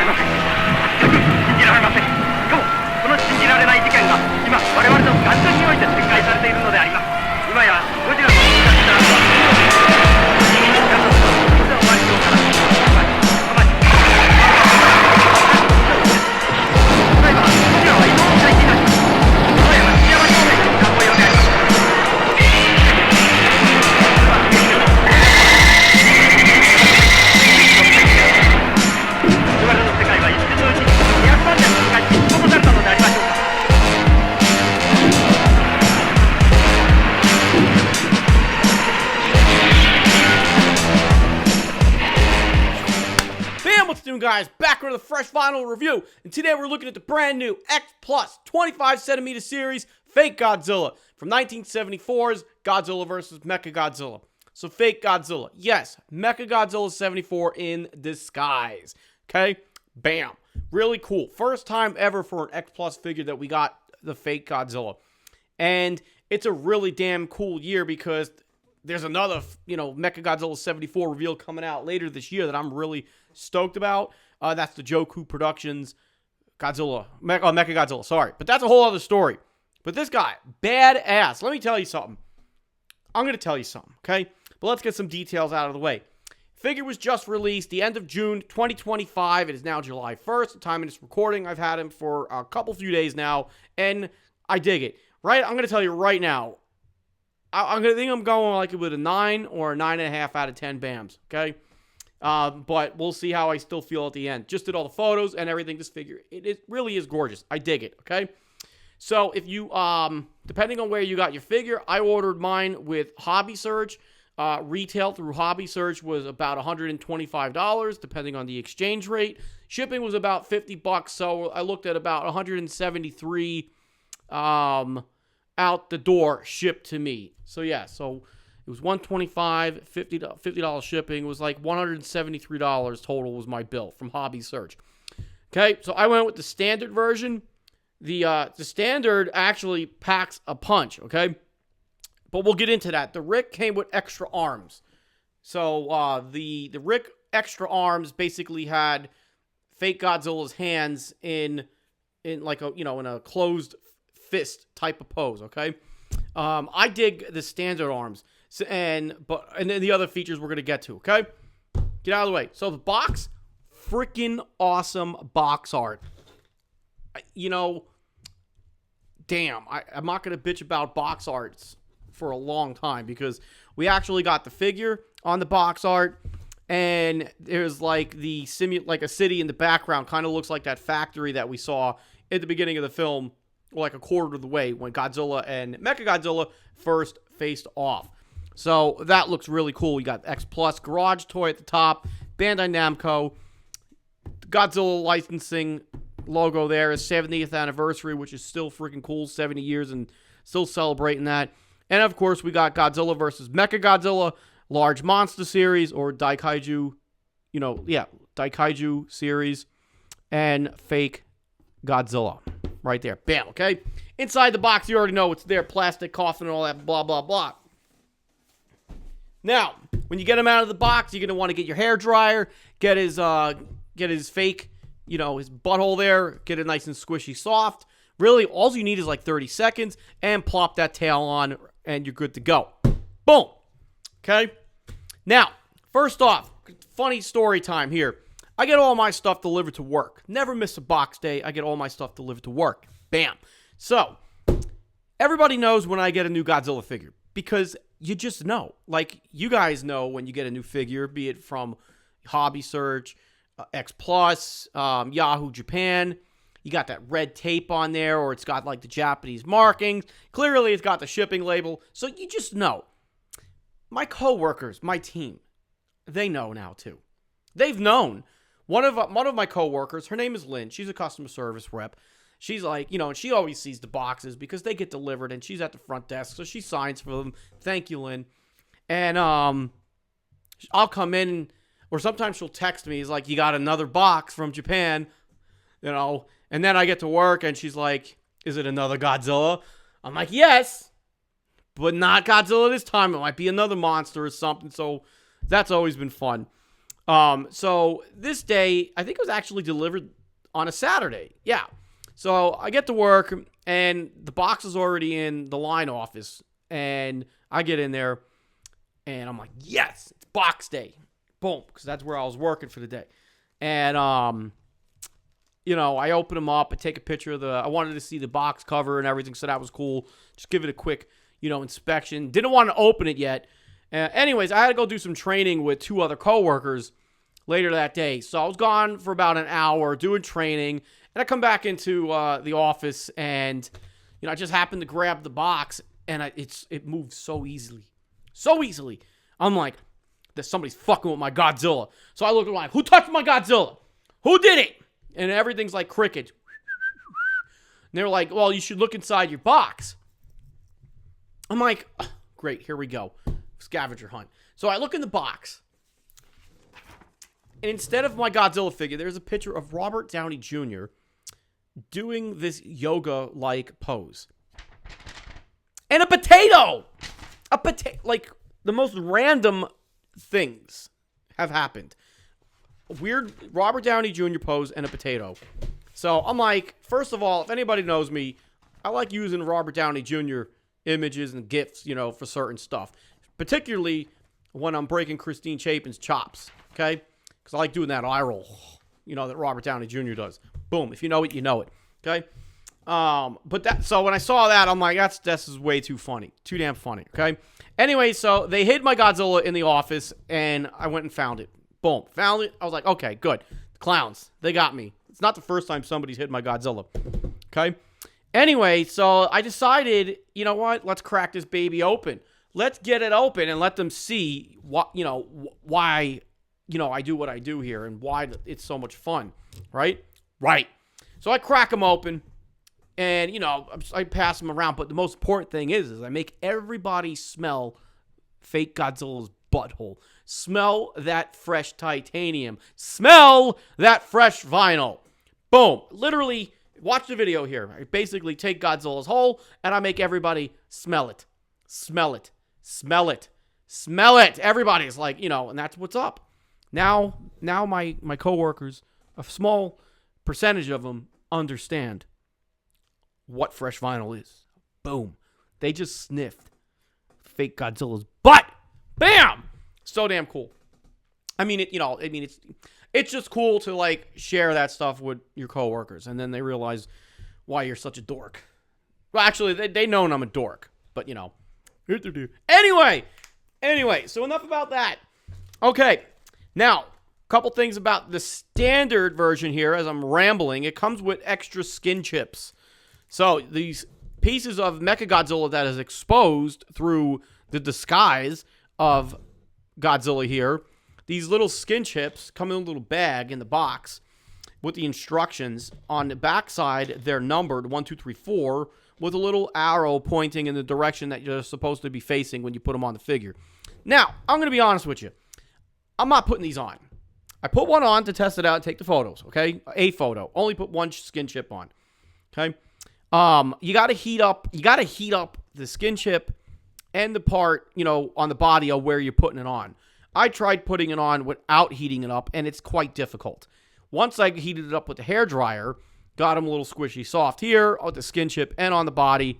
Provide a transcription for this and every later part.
れません。信じられません。しかもこの信じられない事件が今我々の眼中において展開されているのであります。今やゴジラの動きがした後は人間のこれで終わりそうから例えばゴジラは移動を開始いたします。どうやら土山方面に向かう模様であります。我々の世界は一瞬のうちに200万年の世界に引き戻されたのでありましょうか。Bam, what's doing, guys? Back with a fresh vinyl review, and today we're looking at the brand new XPLUS 25cm series Fake Godzilla from 1974's Godzilla vs MechaGodzilla. So Fake Godzilla, yes, MechaGodzilla 74 in disguise. Okay, bam, really cool. First time ever for an XPLUS figure that we got the Fake Godzilla, and it's a really damn cool year because there's another, MechaGodzilla 74 reveal coming out later this year that I'm really stoked about. That's the Joku Productions MechaGodzilla, sorry. But that's a whole other story. But this guy, badass. Let me tell you something. I'm going to tell you something, okay? But let's get some details out of the way. Figure was just released the end of June 2025. It is now July 1st. The time of this recording, I've had him for a few days now, and I dig it. Right? I'm going to tell you right now. I think I'm going like with a 9 or a 9.5 out of 10 BAMs, okay? But we'll see how I still feel at the end. Just did all the photos and everything. This figure, it really is gorgeous. I dig it, okay? So if you, depending on where you got your figure, I ordered mine with Hobby Search. Retail through Hobby Search was about $125, depending on the exchange rate. Shipping was about $50, so I looked at about $173 out the door shipped to me. So yeah, so it was $125, $50 shipping. It was like $173 total was my bill from Hobby Search. Okay, so I went with the standard version. The standard actually packs a punch, okay? But we'll get into that. The Rick came with extra arms. So the Rick extra arms basically had Fake Godzilla's hands in like a, in a closed fist type of pose, okay? I dig the standard arms. And then the other features we're going to get to, okay? Get out of the way. So the box, freaking awesome box art. Damn, I'm not going to bitch about box arts for a long time because we actually got the figure on the box art, and there's like like a city in the background, kind of looks like that factory that we saw at the beginning of the film, like a quarter of the way when Godzilla and MechaGodzilla first faced off. So that looks really cool. We got XPLUS garage toy at the top, Bandai Namco, Godzilla licensing logo there is 70th anniversary, which is still freaking cool, 70 years and still celebrating that. And of course, we got Godzilla vs MechaGodzilla, large monster series, or Daikaiju, Daikaiju series, and Fake Godzilla. Right there. Bam, okay? Inside the box, you already know what's there. Plastic, coffin, and all that blah, blah, blah. Now, when you get him out of the box, you're going to want to get your hair dryer, get his fake, his butthole there, get it nice and squishy soft. Really, all you need is like 30 seconds, and plop that tail on, and you're good to go. Boom. Okay? Now, first off, funny story time here. I get all my stuff delivered to work. Never miss a box day. I get all my stuff delivered to work. Bam. So, everybody knows when I get a new Godzilla figure because you just know. Like, you guys know when you get a new figure, be it from Hobby Search, XPLUS, Yahoo Japan. You got that red tape on there, or it's got like the Japanese markings. Clearly, it's got the shipping label. So, you just know. My coworkers, my team, they know now too. They've known. One of my coworkers, her name is Lynn. She's a customer service rep. She's like, and she always sees the boxes because they get delivered, and she's at the front desk, so she signs for them. Thank you, Lynn. And I'll come in, or sometimes she'll text me. It's like, you got another box from Japan, and then I get to work, and she's like, is it another Godzilla? I'm like, yes, but not Godzilla this time. It might be another monster or something, so that's always been fun. So this day, I think it was actually delivered on a Saturday. Yeah. So I get to work, and the box is already in the line office, and I get in there, and I'm like, yes, it's box day. Boom, because that's where I was working for the day. And, I open them up, I take a picture of I wanted to see the box cover and everything, so that was cool. Just give it a quick, inspection. Didn't want to open it yet. Anyways, I had to go do some training with 2 other coworkers later that day. So I was gone for about an hour doing training, and I come back into the office, and I just happened to grab the box, and it moved so easily. So easily. I'm like, that somebody's fucking with my Godzilla. So I look around, who touched my Godzilla? Who did it? And everything's like cricket. And they're like, well, you should look inside your box. I'm like, oh, great, here we go. Scavenger Hunt. So I look in the box, and instead of my Godzilla figure, there's a picture of Robert Downey Jr. doing this yoga-like pose. And a potato! Like, the most random things have happened. A weird Robert Downey Jr. pose and a potato. So I'm like, first of all, if anybody knows me, I like using Robert Downey Jr. images and GIFs, for certain stuff. Particularly when I'm breaking Christine Chapin's chops, okay? Because I like doing that eye roll, that Robert Downey Jr. does. Boom. If you know it, you know it, okay? So when I saw that, I'm like, this is way too funny. Too damn funny, okay? Anyway, so they hid my Godzilla in the office, and I went and found it. Boom. Found it. I was like, okay, good. The clowns, they got me. It's not the first time somebody's hid my Godzilla, okay? Anyway, so I decided, you know what? Let's crack this baby open. Let's get it open and let them see why I do what I do here and why it's so much fun, right? Right. So I crack them open, and, I pass them around. But the most important thing is I make everybody smell fake Godzilla's butthole. Smell that fresh titanium. Smell that fresh vinyl. Boom. Literally, watch the video here. I basically take Godzilla's hole, and I make everybody smell it. Smell it. Smell it. Smell it. Everybody's like, and that's what's up. Now my coworkers, a small percentage of them, understand what fresh vinyl is. Boom. They just sniffed fake Godzilla's butt. Bam! So damn cool. It's just cool to like share that stuff with your coworkers, and then they realize why you're such a dork. Well, actually, they know I'm a dork, but Anyway, so enough about that. Okay, now, a couple things about the standard version here as I'm rambling. It comes with extra skin chips. So, these pieces of MechaGodzilla that is exposed through the disguise of Godzilla here, these little skin chips come in a little bag in the box with the instructions. On the back side, they're numbered 1, 2, 3, 4 with a little arrow pointing in the direction that you're supposed to be facing when you put them on the figure. Now, I'm going to be honest with you. I'm not putting these on. I put one on to test it out and take the photos, okay? A photo. Only put one skin chip on, okay? You got to heat up the skin chip and the part, on the body of where you're putting it on. I tried putting it on without heating it up, and it's quite difficult. Once I heated it up with the hairdryer, got them a little squishy soft here on the skin chip and on the body,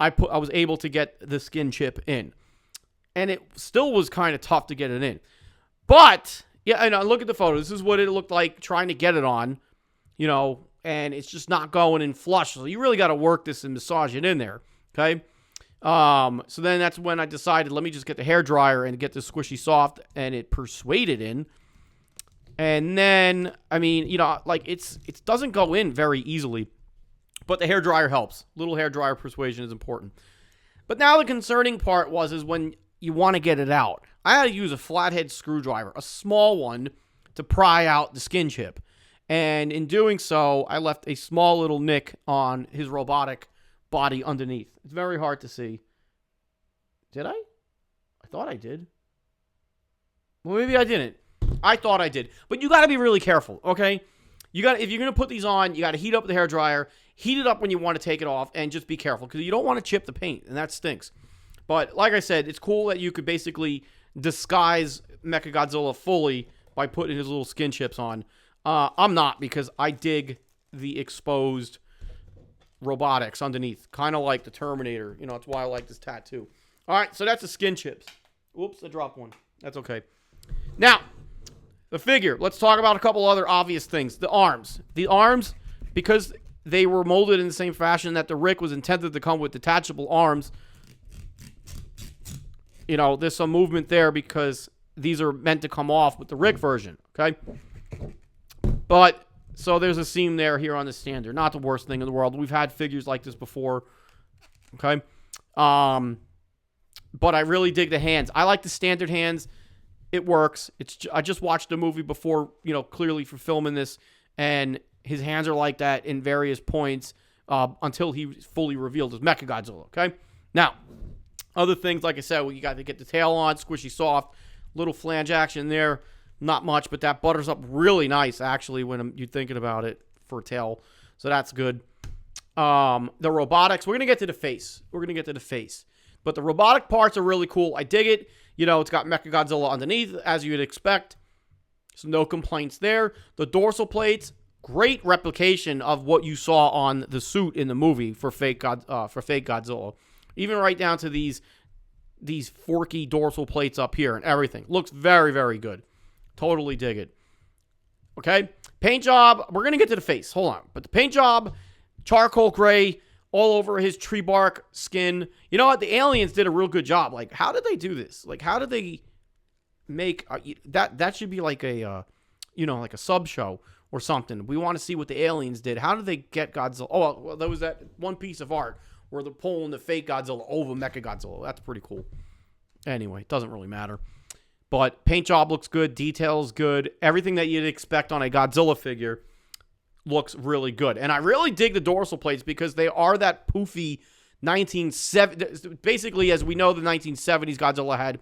I was able to get the skin chip in. And it still was kind of tough to get it in. But, yeah, and look at the photo. This is what it looked like trying to get it on, and it's just not going in flush. So you really got to work this and massage it in there, okay? So then that's when I decided, let me just get the hairdryer and get the squishy soft, and it persuaded in. And then, it doesn't go in very easily, but the hairdryer helps. Little hairdryer persuasion is important. But now the concerning part is when you want to get it out. I had to use a flathead screwdriver, a small one, to pry out the skin chip. And in doing so, I left a small little nick on his robotic body underneath. It's very hard to see. Did I? I thought I did. Well, maybe I didn't. I thought I did. But you got to be really careful, okay? If you're going to put these on, you got to heat up the hairdryer, heat it up when you want to take it off, and just be careful because you don't want to chip the paint, and that stinks. But like I said, it's cool that you could basically disguise MechaGodzilla fully by putting his little skin chips on. I'm not, because I dig the exposed robotics underneath. Kind of like the Terminator. You know, that's why I like this tattoo. All right, so that's the skin chips. Oops, I dropped one. That's okay. Now, the figure. Let's talk about a couple other obvious things. The arms. The arms, because they were molded in the same fashion that the Rick was intended to come with detachable arms. You know, there's some movement there because these are meant to come off with the Rick version, okay? But, so there's a seam there here on the standard. Not the worst thing in the world. We've had figures like this before, okay? But I really dig the hands. I like the standard hands. It works. I just watched the movie before, you know, clearly for filming this, and his hands are like that in various points until he fully revealed as MechaGodzilla, okay? Now, other things, like I said, well, you got to get the tail on, squishy soft, little flange action there. Not much, but that butters up really nice, actually, when you're thinking about it for a tail. So that's good. The robotics, we're going to get to the face. But the robotic parts are really cool. I dig it. You know, it's got MechaGodzilla underneath, as you'd expect. So no complaints there. The dorsal plates, great replication of what you saw on the suit in the movie for fake Godzilla. Even right down to these forky dorsal plates up here and everything. Looks very, very good. Totally dig it. Okay? Paint job, we're going to get to the face. Hold on. But the paint job, charcoal gray, all over his tree bark skin. You know what? The aliens did a real good job. Like, how did they do this? Like, how did they make that should be like a like a sub show or something. We want to see what the aliens did. How did they get Godzilla? Oh, well, there was that one piece of art where they're pulling the fake Godzilla over MechaGodzilla. That's pretty cool. Anyway, it doesn't really matter. But paint job looks good, details good. Everything that you'd expect on a Godzilla figure looks really good. And I really dig the dorsal plates because they are that poofy 1970s. Basically, as we know, the 1970s Godzilla had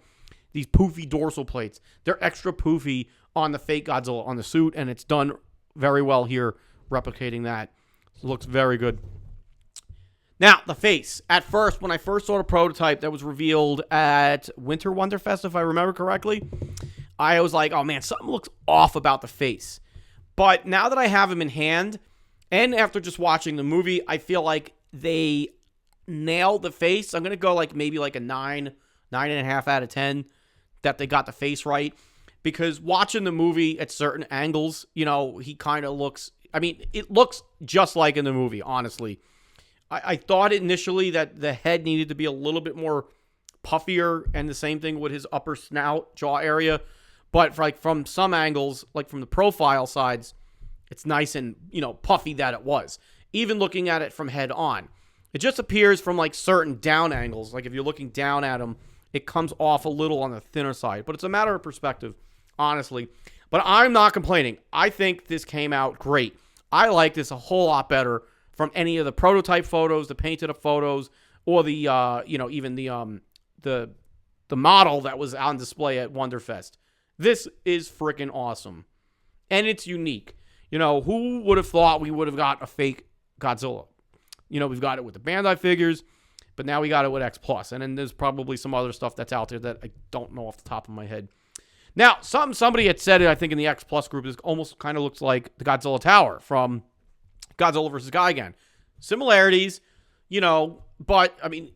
these poofy dorsal plates. They're extra poofy on the fake Godzilla on the suit, and it's done very well here, replicating that. It looks very good. Now, the face. At first, when I first saw the prototype that was revealed at Winter Wonderfest, if I remember correctly, I was like, oh man, something looks off about the face. But now that I have him in hand, and after just watching the movie, I feel like they nailed the face. I'm going to go like maybe like a 9.5 out of 10 that they got the face right. Because watching the movie at certain angles, you know, he kind of looks, I mean, it looks just like in the movie, honestly. I thought initially that the head needed to be a little bit more puffier, and the same thing with his upper snout, jaw area. But for, like, from some angles, like from the profile sides, it's nice and, you know, puffy that it was. Even looking at it from head on. It just appears from like certain down angles. Like if you're looking down at him, it comes off a little on the thinner side. But it's a matter of perspective, honestly. But I'm not complaining. I think this came out great. I like this a whole lot better from any of the prototype photos, the painted up photos, or the even the model that was on display at Wonderfest. This is freaking awesome, and it's unique. You know, who would have thought we would have got a fake Godzilla? You know, we've got it with the Bandai figures, but now we got it with XPLUS, and then there's probably some other stuff that's out there that I don't know off the top of my head. Now, somebody had said it, I think, in the XPLUS group. This almost kind of looks like the Godzilla Tower from Godzilla vs. Gigan. Similarities, you know, but, I mean,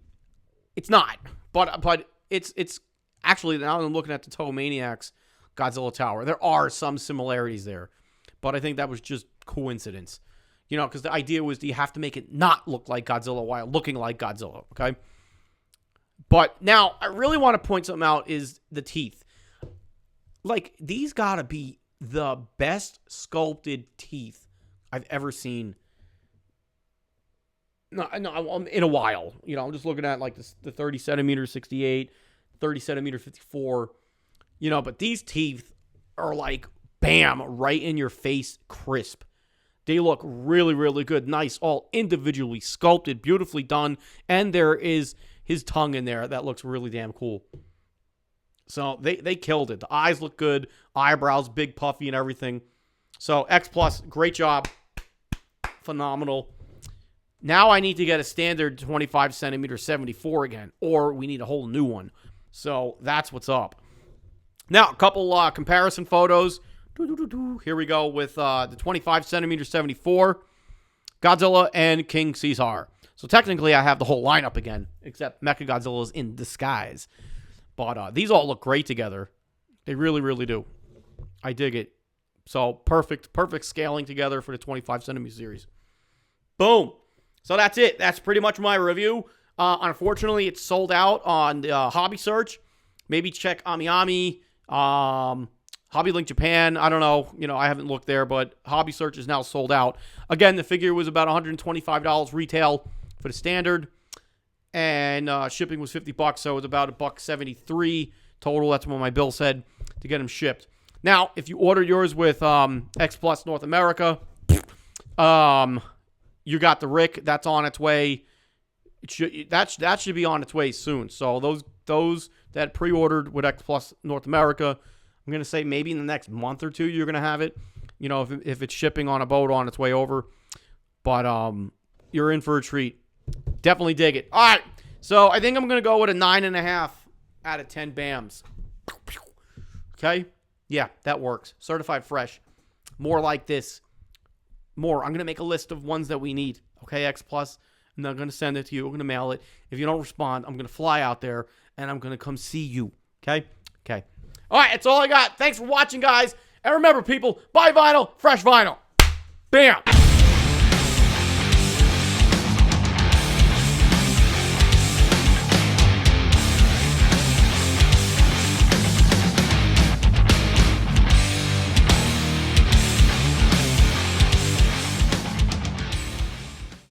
it's not. But it's actually, now I'm looking at the Toho Maniacs Godzilla Tower, there are some similarities there. But I think that was just coincidence. You know, because the idea was, do you have to make it not look like Godzilla while looking like Godzilla, okay? But now, I really want to point something out is the teeth. Like, these gotta be the best sculpted teeth I've ever seen. No, in a while. You know, I'm just looking at, like, the 30 centimeter 68, 30 centimeter 54. You know, but these teeth are, like, bam, right in your face, crisp. They look really, really good. Nice, all individually sculpted, beautifully done. And there is his tongue in there. That looks really damn cool. So they killed it. The eyes look good. Eyebrows, big, puffy, and everything. So XPLUS, great job. Phenomenal. Now I need to get a standard 25 centimeter 74 again. Or we need a whole new one. So that's what's up. Now, a couple comparison photos. Here we go with the 25 centimeter 74 Godzilla and King Caesar. So technically, I have the whole lineup again, except MechaGodzilla is in disguise. But these all look great together. They really, really do. I dig it. So perfect scaling together for the 25 centimeter series. Boom. So that's it. That's pretty much my review. Unfortunately, it's sold out on the Hobby Search. Maybe check AmiAmi, Hobby Link Japan. I don't know. I haven't looked there, but Hobby Search is now sold out. Again, the figure was about $125 retail for the standard, and shipping was $50, so it was about $173 total. That's what my bill said to get them shipped. Now, if you order yours with XPLUS North America, you got the Rick. That's on its way. That should be on its way soon. So those that pre-ordered with XPLUS North America, I'm going to say maybe in the next month or two you're going to have it. If it's shipping on a boat on its way over. But you're in for a treat. Definitely dig it. All right. So I think I'm going to go with a 9.5 out of 10 BAMs. Okay? Yeah, that works. Certified fresh. More like this. More. I'm going to make a list of ones that we need. Okay, XPLUS. I'm not going to send it to you. I'm going to mail it. If you don't respond, I'm going to fly out there, and I'm going to come see you. Okay? Okay. All right, that's all I got. Thanks for watching, guys. And remember, people, buy vinyl, fresh vinyl. Bam!